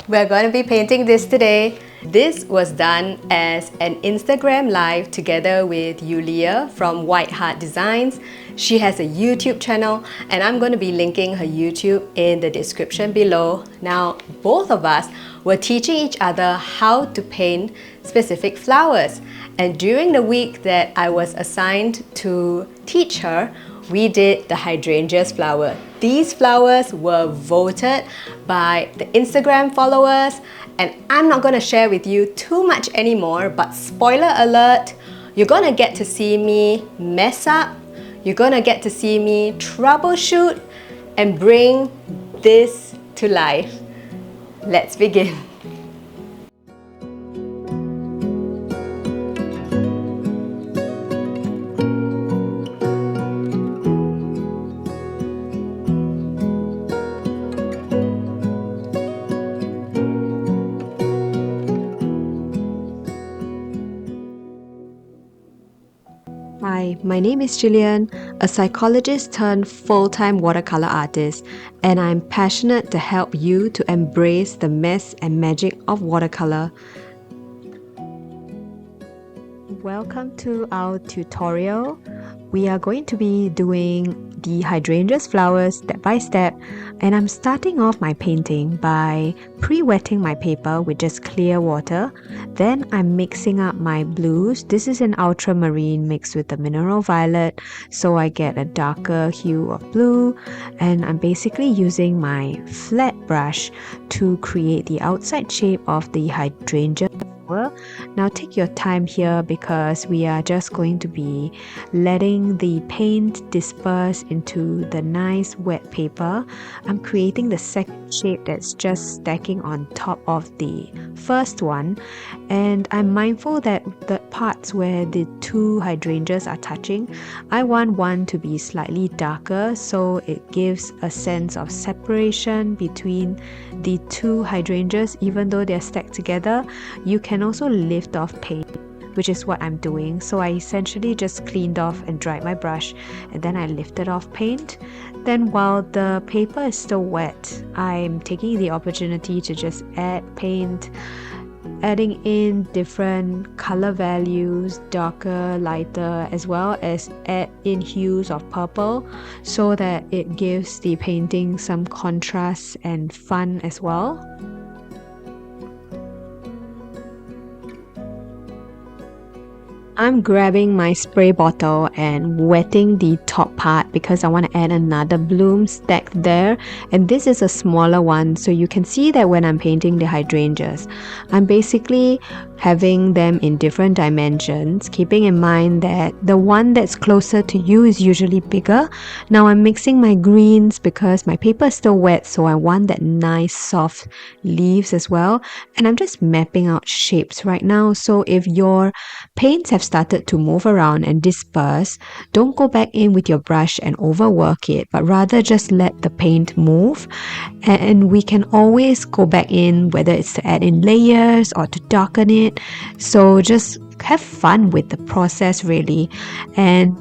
We're going to be painting this today. This was done as an Instagram live together with Yulia from White Heart Designs. She has a YouTube channel and I'm going to be linking her YouTube in the description below. Now, both of us were teaching each other how to paint specific flowers. And during the week that I was assigned to teach her, we did the hydrangeas flower. These flowers were voted by the Instagram followers, and I'm not going to share with you too much anymore, but spoiler alert, you're going to get to see me mess up, you're going to get to see me troubleshoot and bring this to life. Let's begin. Hi, my name is Jillian, a psychologist turned full-time watercolor artist, and I'm passionate to help you to embrace the mess and magic of watercolor. Welcome to our tutorial. We are going to be doing the hydrangeas flowers step by step, and I'm starting off my painting by pre-wetting my paper with just clear water. Then I'm mixing up my blues. This is an ultramarine mixed with the mineral violet, so I get a darker hue of blue, and I'm basically using my flat brush to create the outside shape of the hydrangea. Now take your time here because we are just going to be letting the paint disperse into the nice wet paper. I'm creating the second shape that's just stacking on top of the first one, and I'm mindful that the parts where the two hydrangeas are touching, I want one to be slightly darker so it gives a sense of separation between the two hydrangeas. Even though they're stacked together, you can also lift off paint, which is what I'm doing. So I essentially just cleaned off and dried my brush, and then I lifted off paint. Then while the paper is still wet, I'm taking the opportunity to just add paint, adding in different color values, darker, lighter, as well as add in hues of purple so that it gives the painting some contrast and fun as well. I'm grabbing my spray bottle and wetting the top part because I want to add another bloom stacked there, and this is a smaller one, so you can see that when I'm painting the hydrangeas, I'm basically having them in different dimensions, keeping in mind that the one that's closer to you is usually bigger. Now I'm mixing my greens because my paper is still wet, so I want that nice soft leaves as well, and I'm just mapping out shapes right now. So if your paints have started to move around and disperse, don't go back in with your brush and overwork it, but rather just let the paint move, and we can always go back in, whether it's to add in layers or to darken it. So just have fun with the process really, and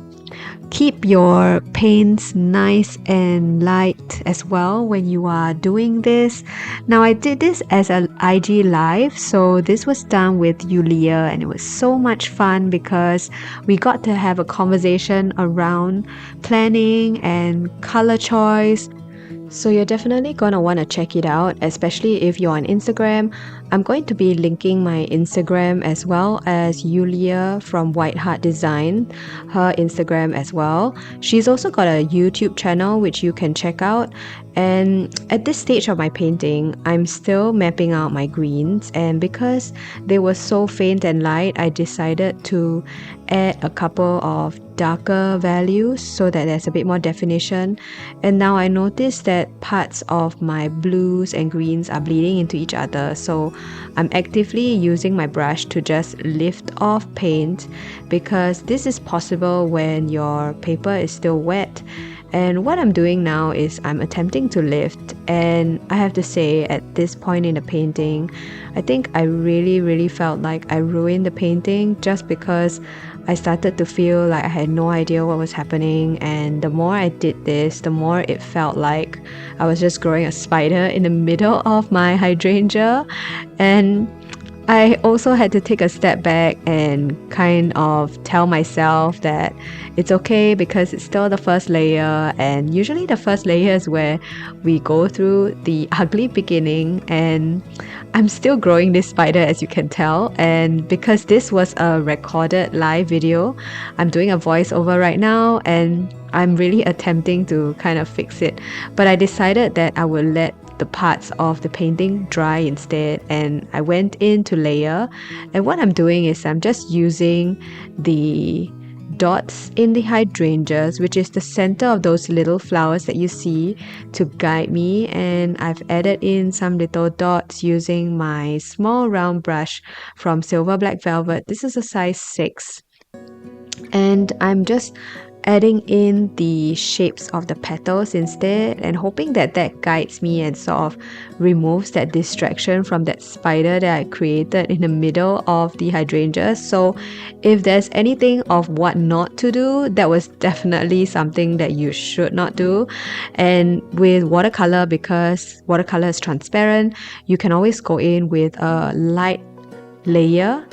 keep your paints nice and light as well when you are doing this. Now I did this as an IG live, so this was done with Yulia, and it was so much fun because we got to have a conversation around planning and color choice. So you're definitely going to want to check it out, especially if you're on Instagram. I'm going to be linking my Instagram as well as Yulia from White Heart Design, her Instagram as well. She's also got a YouTube channel which you can check out. And at this stage of my painting, I'm still mapping out my greens, and because they were so faint and light, I decided to add a couple of darker values so that there's a bit more definition. And now I notice that parts of my blues and greens are bleeding into each other, so I'm actively using my brush to just lift off paint, because this is possible when your paper is still wet. And what I'm doing now is I'm attempting to lift, and I have to say at this point in the painting, I think I really felt like I ruined the painting just because I started to feel like I had no idea what was happening, and the more I did this, the more it felt like I was just growing a spider in the middle of my hydrangea, and I also had to take a step back and kind of tell myself that it's okay because it's still the first layer, and usually the first layer is where we go through the ugly beginning, and I'm still growing this spider, as you can tell. And because this was a recorded live video, I'm doing a voiceover right now, and I'm really attempting to kind of fix it, but I decided that I will let the parts of the painting dry instead, and I went in to layer. And what I'm doing is I'm just using the dots in the hydrangeas, which is the center of those little flowers that you see, to guide me, and I've added in some little dots using my small round brush from Silver Black Velvet. This is a size 6, and I'm just adding in the shapes of the petals instead, and hoping that that guides me and sort of removes that distraction from that spider that I created in the middle of the hydrangeas. So if there's anything of what not to do, that was definitely something that you should not do. And with watercolor, because watercolor is transparent, you can always go in with a light layer,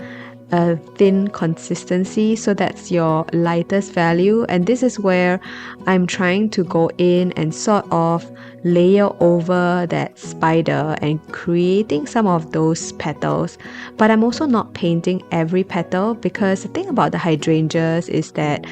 a thin consistency, so that's your lightest value. And this is where I'm trying to go in and sort of layer over that spider and creating some of those petals. But I'm also not painting every petal, because the thing about the hydrangeas is that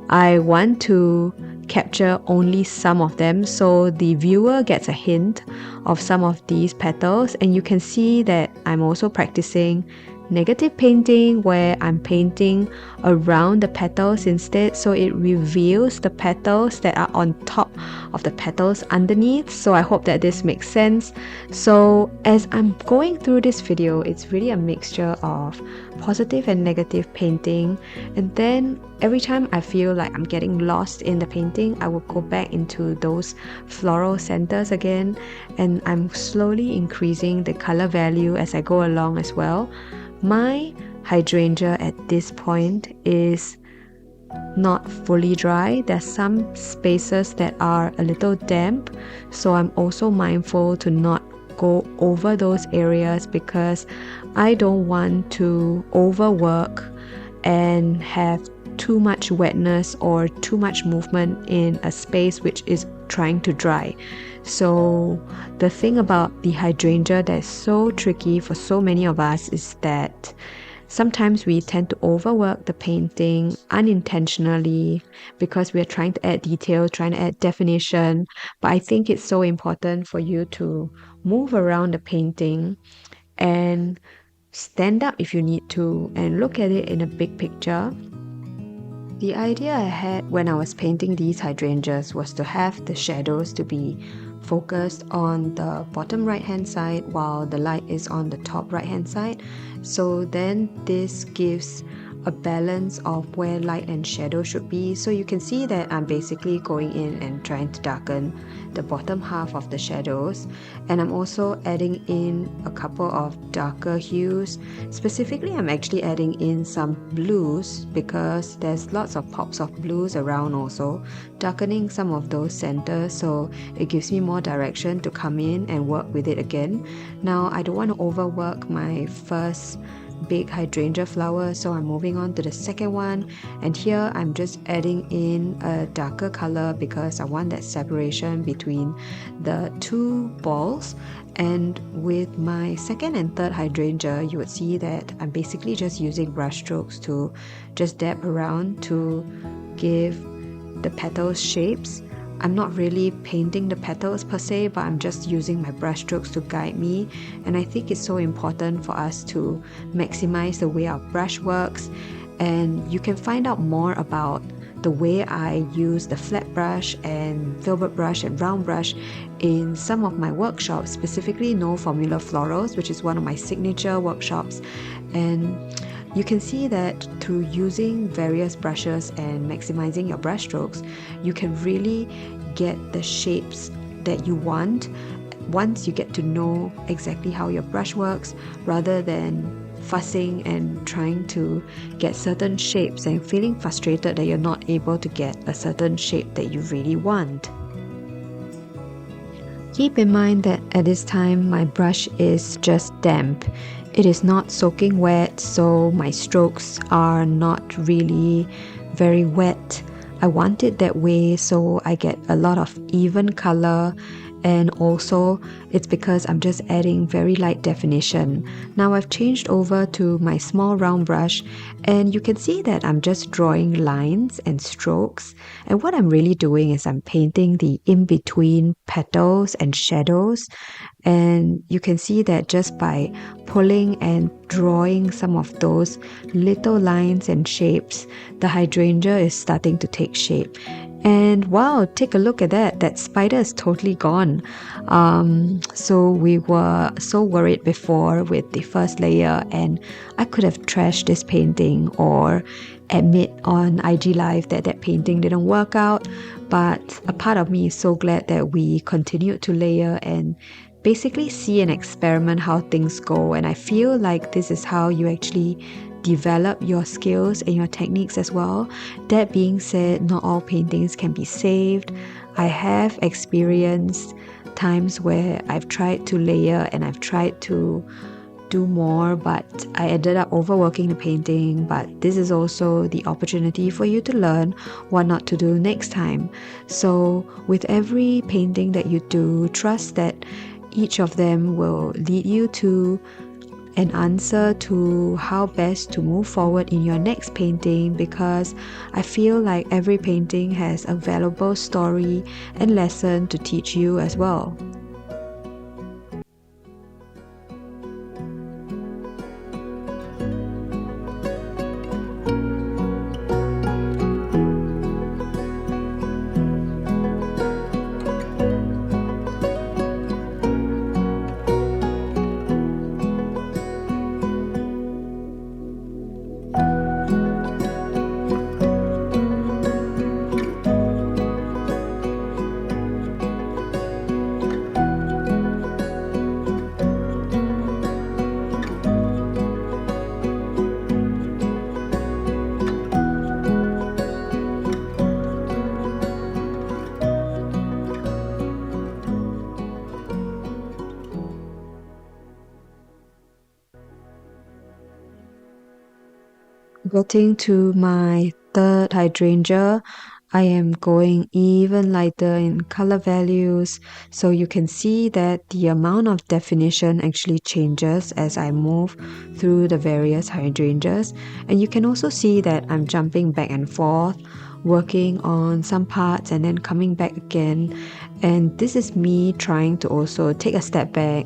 I want to capture only some of them, so the viewer gets a hint of some of these petals. And you can see that I'm also practicing negative painting, where I'm painting around the petals instead, so it reveals the petals that are on top of the petals underneath. So I hope that this makes sense. So as I'm going through this video, it's really a mixture of positive and negative painting, and then every time I feel like I'm getting lost in the painting, I will go back into those floral centers again, and I'm slowly increasing the color value as I go along as well. My hydrangea at this point is not fully dry. There's some spaces that are a little damp, so I'm also mindful to not go over those areas, because I don't want to overwork and have too much wetness or too much movement in a space which is trying to dry. So the thing about the hydrangea that's so tricky for so many of us is that sometimes we tend to overwork the painting unintentionally, because we are trying to add detail, trying to add definition. But I think it's so important for you to move around the painting and stand up if you need to, and look at it in a big picture. The idea I had when I was painting these hydrangeas was to have the shadows to be focused on the bottom right hand side while the light is on the top right hand side. So then this gives a balance of where light and shadow should be. So you can see that I'm basically going in and trying to darken the bottom half of the shadows, and I'm also adding in a couple of darker hues. Specifically, I'm actually adding in some blues, because there's lots of pops of blues around, also darkening some of those centers, so it gives me more direction to come in and work with it again. Now I don't want to overwork my first big hydrangea flower, so I'm moving on to the second one, and here I'm just adding in a darker color because I want that separation between the two balls. And with my second and third hydrangea, you would see that I'm basically just using brush strokes to just dab around to give the petals shapes. I'm not really painting the petals per se, but I'm just using my brush strokes to guide me. And I think it's so important for us to maximize the way our brush works. And you can find out more about the way I use the flat brush and filbert brush and round brush in some of my workshops, specifically No Formula Florals, which is one of my signature workshops. And you can see that through using various brushes and maximizing your brush strokes, you can really get the shapes that you want once you get to know exactly how your brush works, rather than fussing and trying to get certain shapes and feeling frustrated that you're not able to get a certain shape that you really want. Keep in mind that at this time my brush is just damp. It is not soaking wet, so my strokes are not really very wet. I want it that way so I get a lot of even color, and also it's because I'm just adding very light definition. Now I've changed over to my small round brush, and you can see that I'm just drawing lines and strokes, and what I'm really doing is I'm painting the in-between petals and shadows. And you can see that just by pulling and drawing some of those little lines and shapes, the hydrangea is starting to take shape. And wow, take a look at that. That spider is totally gone. So we were so worried before with the first layer, and I could have trashed this painting or admit on IG Live that that painting didn't work out. But a part of me is so glad that we continued to layer and basically see and experiment how things go. And I feel like this is how you actually develop your skills and your techniques as well. That being said, not all paintings can be saved. I have experienced times where I've tried to layer and I've tried to do more, but I ended up overworking the painting. But this is also the opportunity for you to learn what not to do next time. So with every painting that you do, trust that each of them will lead you to an answer to how best to move forward in your next painting, because I feel like every painting has a valuable story and lesson to teach you as well. Getting to my third hydrangea, I am going even lighter in color values, so you can see that the amount of definition actually changes as I move through the various hydrangeas. And you can also see that I'm jumping back and forth, working on some parts and then coming back again. And this is me trying to also take a step back,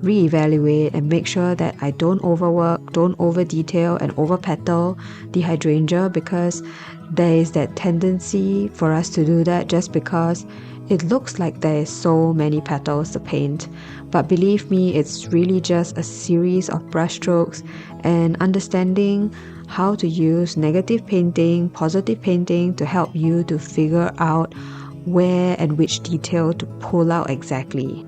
reevaluate, and make sure that I don't overwork, don't over detail and over petal the hydrangea, because there is that tendency for us to do that just because it looks like there is so many petals to paint. But believe me, it's really just a series of brush strokes and understanding how to use negative painting, positive painting to help you to figure out where and which detail to pull out exactly.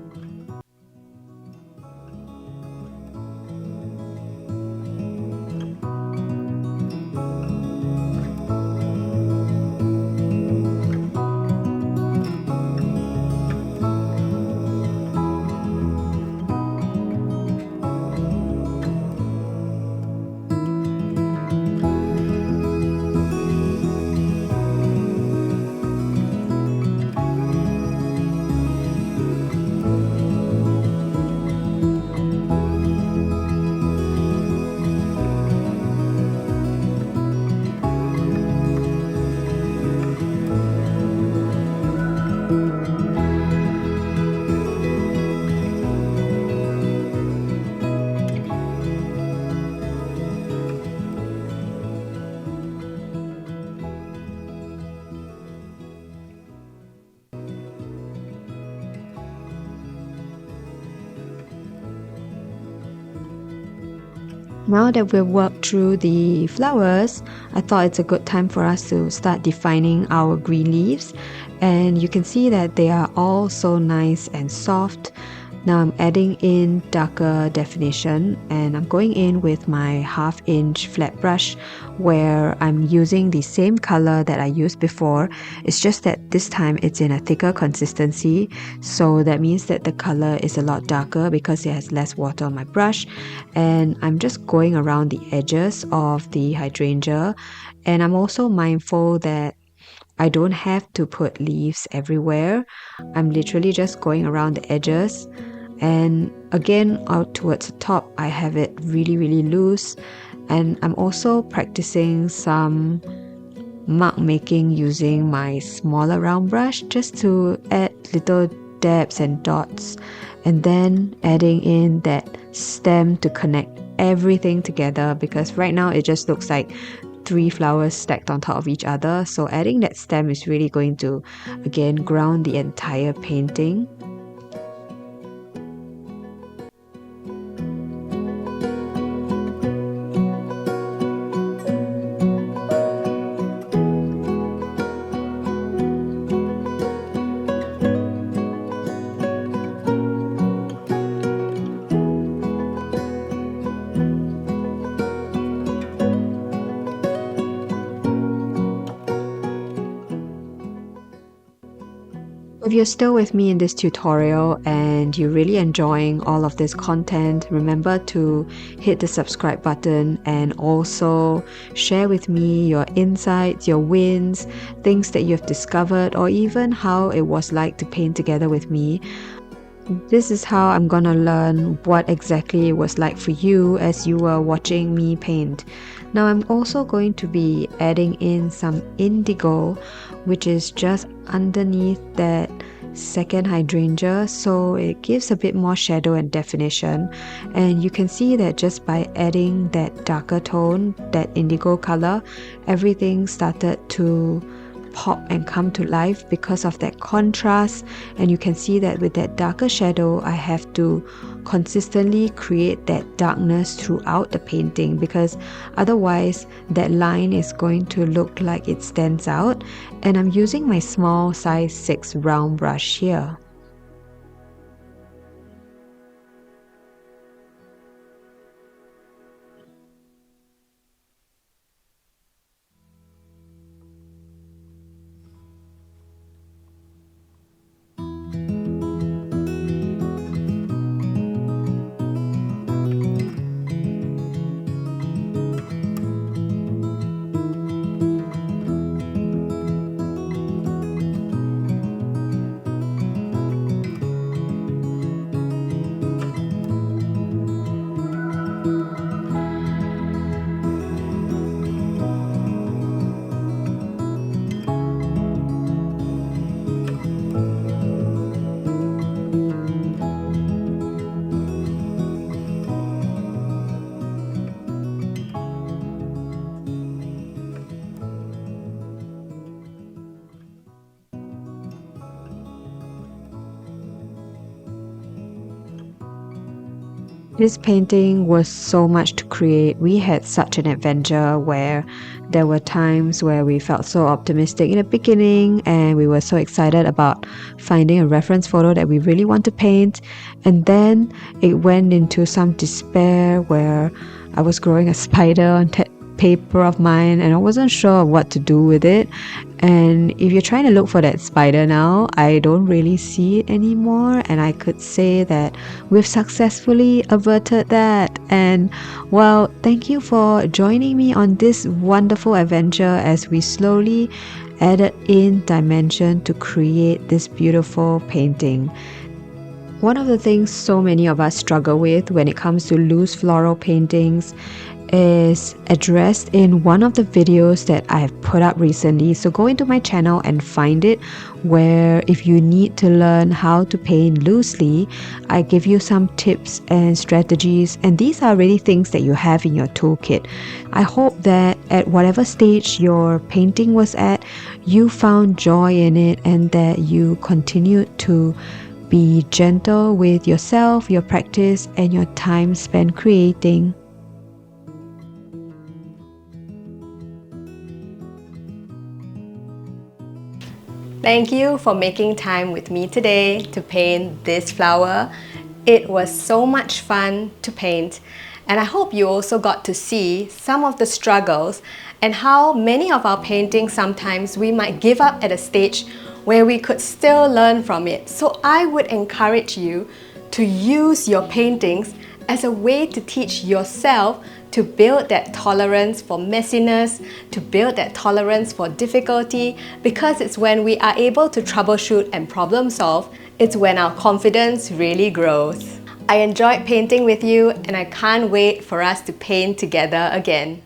Now that we've worked through the flowers, I thought it's a good time for us to start defining our green leaves. And you can see that they are all so nice and soft. Now I'm adding in darker definition, and I'm going in with my 1/2 inch flat brush where I'm using the same color that I used before. It's just that this time it's in a thicker consistency, so that means that the color is a lot darker because it has less water on my brush. And I'm just going around the edges of the hydrangea, and I'm also mindful that I don't have to put leaves everywhere. I'm literally just going around the edges, and again out towards the top I have it really loose. And I'm also practicing some mark making using my smaller round brush just to add little dabs and dots, and then adding in that stem to connect everything together, because right now it just looks like 3 flowers stacked on top of each other. So adding that stem is really going to again ground the entire painting. If you're still with me in this tutorial and you're really enjoying all of this content, remember to hit the subscribe button and also share with me your insights, your wins, things that you've discovered, or even how it was like to paint together with me. This is how I'm gonna learn what exactly it was like for you as you were watching me paint. Now I'm also going to be adding in some indigo, which is just underneath that second hydrangea, so it gives a bit more shadow and definition. And you can see that just by adding that darker tone, that indigo color, everything started to pop and come to life because of that contrast. And you can see that with that darker shadow I have to consistently create that darkness throughout the painting, because otherwise that line is going to look like it stands out. And I'm using my small size 6 round brush here. This painting was so much to create. We had such an adventure where there were times where we felt so optimistic in the beginning and we were so excited about finding a reference photo that we really want to paint. And then it went into some despair where I was growing a spider on that paper of mine and I wasn't sure what to do with it. And if you're trying to look for that spider now, I don't really see it anymore, and I could say that we've successfully averted that. And well, thank you for joining me on this wonderful adventure as we slowly added in dimension to create this beautiful painting. One of the things so many of us struggle with when it comes to loose floral paintings is addressed in one of the videos that I have put up recently. So go into my channel and find it, where if you need to learn how to paint loosely, I give you some tips and strategies, and these are really things that you have in your toolkit. I hope that at whatever stage your painting was at, you found joy in it and that you continued to be gentle with yourself, your practice, and your time spent creating. Thank you for making time with me today to paint this flower. It was so much fun to paint, and I hope you also got to see some of the struggles and how many of our paintings sometimes we might give up at a stage where we could still learn from it. So I would encourage you to use your paintings as a way to teach yourself to build that tolerance for messiness, to build that tolerance for difficulty, because it's when we are able to troubleshoot and problem solve, it's when our confidence really grows. I enjoyed painting with you, and I can't wait for us to paint together again.